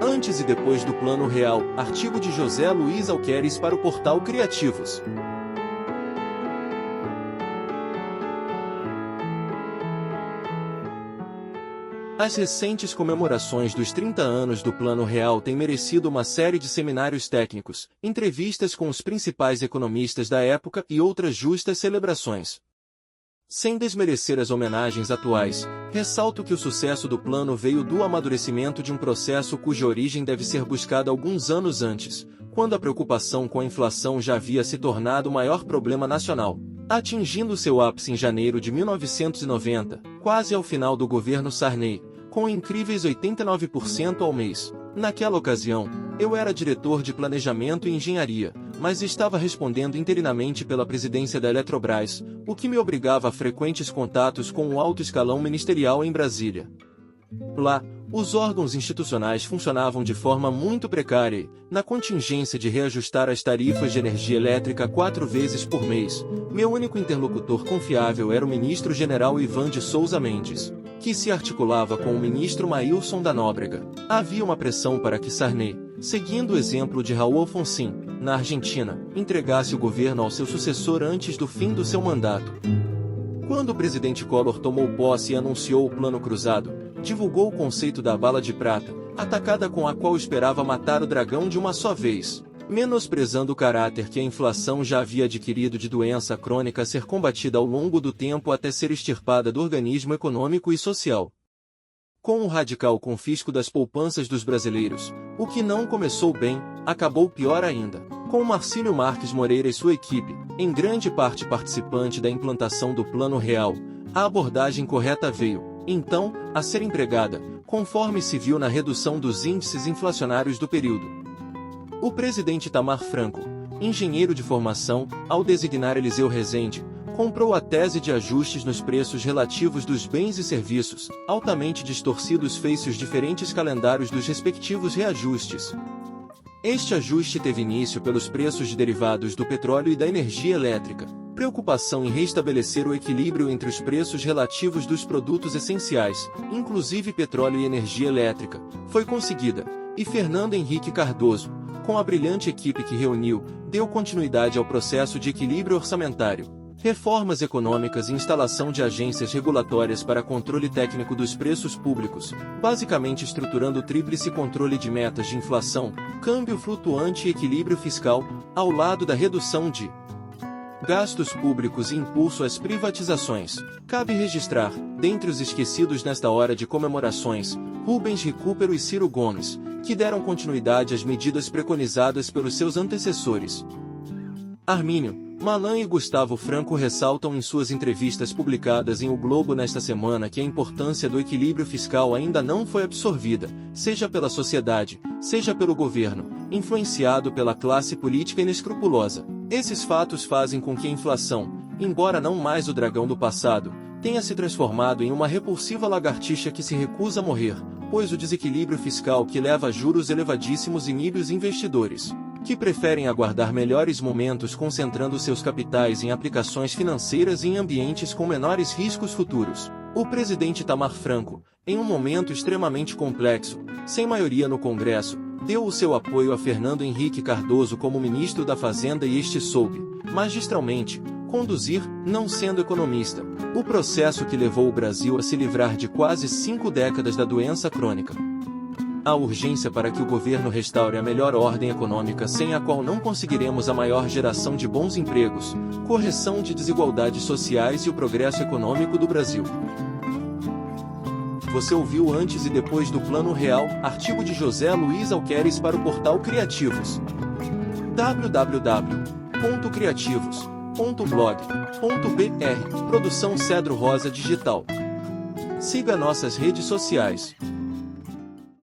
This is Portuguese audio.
Antes e depois do Plano Real, artigo de José Luiz Alqueires para o portal Criativos. As recentes comemorações dos 30 anos do Plano Real têm merecido uma série de seminários técnicos, entrevistas com os principais economistas da época e outras justas celebrações. Sem desmerecer as homenagens atuais, ressalto que o sucesso do plano veio do amadurecimento de um processo cuja origem deve ser buscada alguns anos antes, quando a preocupação com a inflação já havia se tornado o maior problema nacional, atingindo seu ápice em janeiro de 1990, quase ao final do governo Sarney, com incríveis 89% ao mês. Naquela ocasião, eu era diretor de Planejamento e Engenharia, mas estava respondendo interinamente pela presidência da Eletrobras, o que me obrigava a frequentes contatos com o alto escalão ministerial em Brasília. Lá, os órgãos institucionais funcionavam de forma muito precária e, na contingência de reajustar as tarifas de energia elétrica 4 vezes por mês, meu único interlocutor confiável era o ministro-general Ivan de Souza Mendes, que se articulava com o ministro Maílson da Nóbrega. Havia uma pressão para que Sarney, seguindo o exemplo de Raul Alfonsín, na Argentina, entregasse o governo ao seu sucessor antes do fim do seu mandato. Quando o presidente Collor tomou posse e anunciou o Plano Cruzado, divulgou o conceito da bala de prata, atacada com a qual esperava matar o dragão de uma só vez, menosprezando o caráter que a inflação já havia adquirido de doença crônica a ser combatida ao longo do tempo até ser extirpada do organismo econômico e social. Com o radical confisco das poupanças dos brasileiros, o que não começou bem, acabou pior ainda. Com Marcílio Marques Moreira e sua equipe, em grande parte participante da implantação do Plano Real, a abordagem correta veio, então, a ser empregada, conforme se viu na redução dos índices inflacionários do período. O presidente Itamar Franco, engenheiro de formação, ao designar Eliseu Rezende, comprou a tese de ajustes nos preços relativos dos bens e serviços, altamente distorcidos face os diferentes calendários dos respectivos reajustes. Este ajuste teve início pelos preços de derivados do petróleo e da energia elétrica. Preocupação em restabelecer o equilíbrio entre os preços relativos dos produtos essenciais, inclusive petróleo e energia elétrica, foi conseguida, e Fernando Henrique Cardoso, com a brilhante equipe que reuniu, deu continuidade ao processo de equilíbrio orçamentário. Reformas econômicas e instalação de agências regulatórias para controle técnico dos preços públicos, basicamente estruturando o tríplice controle de metas de inflação, câmbio flutuante e equilíbrio fiscal, ao lado da redução de gastos públicos e impulso às privatizações. Cabe registrar, dentre os esquecidos nesta hora de comemorações, Rubens Recupero e Ciro Gomes, que deram continuidade às medidas preconizadas pelos seus antecessores. Armínio, Malan e Gustavo Franco ressaltam em suas entrevistas publicadas em O Globo nesta semana que a importância do equilíbrio fiscal ainda não foi absorvida, seja pela sociedade, seja pelo governo, influenciado pela classe política inescrupulosa. Esses fatos fazem com que a inflação, embora não mais o dragão do passado, tenha se transformado em uma repulsiva lagartixa que se recusa a morrer, pois o desequilíbrio fiscal que leva a juros elevadíssimos inibe os investidores, que preferem aguardar melhores momentos concentrando seus capitais em aplicações financeiras e em ambientes com menores riscos futuros. O presidente Itamar Franco, em um momento extremamente complexo, sem maioria no Congresso, deu o seu apoio a Fernando Henrique Cardoso como ministro da Fazenda e este soube, magistralmente, conduzir, não sendo economista, o processo que levou o Brasil a se livrar de quase 5 décadas da doença crônica. Há urgência para que o governo restaure a melhor ordem econômica sem a qual não conseguiremos a maior geração de bons empregos, correção de desigualdades sociais e o progresso econômico do Brasil. Você ouviu Antes e Depois do Plano Real, artigo de José Luiz Alqueires para o portal Criativos. www.criativos.blog.br. Produção Cedro Rosa Digital. Siga nossas redes sociais.